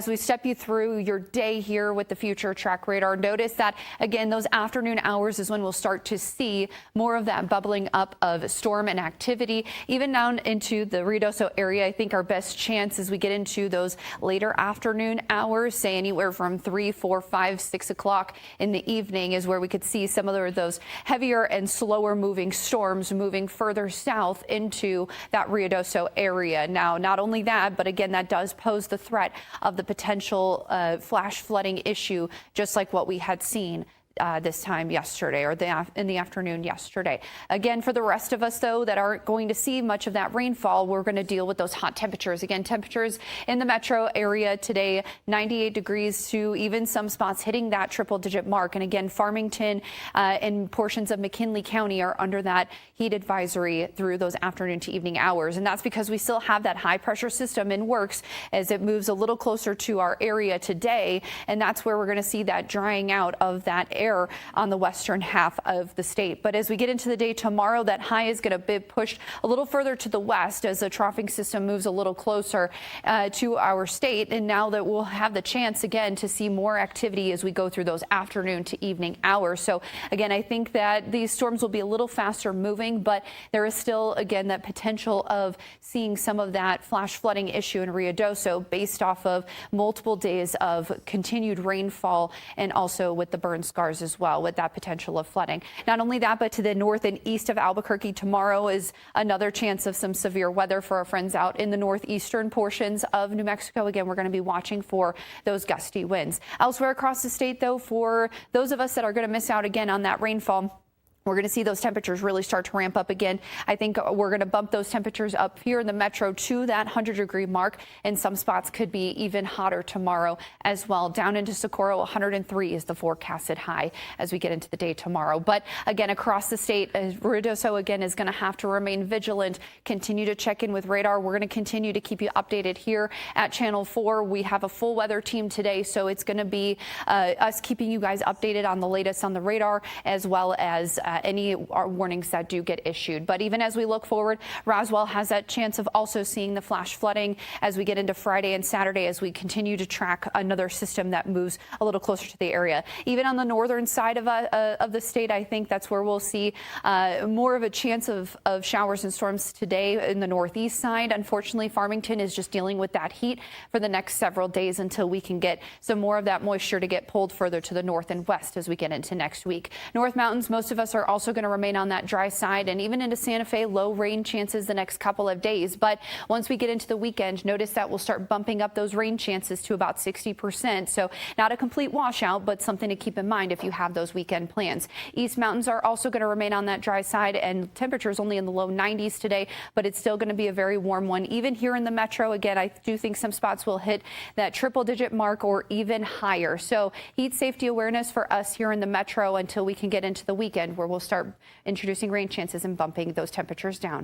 As we step you through your day here with the Future Track Radar, notice that, again, those afternoon hours is when we'll start to see more of that bubbling up of storm and activity, even down into the Ruidoso area. I think our best chance as we get into those later afternoon hours, say anywhere from 3, 4, 5, 6 o'clock in the evening, is where we could see some of those heavier and slower moving storms moving further south into that Ruidoso area. Now, not only that, but again, that does pose the threat of the potential flash flooding issue, just like what we had seen this time yesterday, or in the afternoon yesterday. Again, for the rest of us, though, that aren't going to see much of that rainfall, we're going to deal with those hot temperatures. Again, temperatures in the metro area today, 98 degrees to even some spots hitting that triple-digit mark. And again, Farmington and portions of McKinley County are under that heat advisory through those afternoon to evening hours. And that's because we still have that high-pressure system in works as it moves a little closer to our area today. And that's where we're going to see that drying out of that air on the western half of the state. But as we get into the day tomorrow, that high is going to be pushed a little further to the west as the troughing system moves a little closer to our state. And now that we'll have the chance again to see more activity as we go through those afternoon to evening hours. So again, I think that these storms will be a little faster moving, but there is still, again, that potential of seeing some of that flash flooding issue in Ruidoso based off of multiple days of continued rainfall, and also with the burn scars as well, with that potential of flooding. Not only that, but to the north and east of Albuquerque tomorrow is another chance of some severe weather for our friends out in the northeastern portions of New Mexico. Again, we're going to be watching for those gusty winds. Elsewhere across the state, though, for those of us that are going to miss out again on that rainfall, we're going to see those temperatures really start to ramp up again. I think we're going to bump those temperatures up here in the metro to that 100-degree mark, and some spots could be even hotter tomorrow as well. Down into Socorro, 103 is the forecasted high as we get into the day tomorrow. But again, across the state, Ruidoso again is going to have to remain vigilant. Continue to check in with radar. We're going to continue to keep you updated here at Channel 4. We have a full weather team today, so it's going to be us keeping you guys updated on the latest on the radar, as well as any warnings that do get issued. But even as we look forward, Roswell has that chance of also seeing the flash flooding as we get into Friday and Saturday, as we continue to track another system that moves a little closer to the area. Even on the northern side of the state, I think that's where we'll see more of a chance of showers and storms today in the northeast side. Unfortunately, Farmington is just dealing with that heat for the next several days until we can get some more of that moisture to get pulled further to the north and west as we get into next week. North Mountains, most of us are also going to remain on that dry side, and even into Santa Fe, low rain chances the next couple of days. But once we get into the weekend, notice that we'll start bumping up those rain chances to about 60%. So not a complete washout, but something to keep in mind if you have those weekend plans. East Mountains are also going to remain on that dry side, and temperatures only in the low 90s today, but it's still going to be a very warm one. Even here in the metro, again, I do think some spots will hit that triple-digit mark or even higher. So heat safety awareness for us here in the metro until we can get into the weekend, where we'll start introducing rain chances and bumping those temperatures down.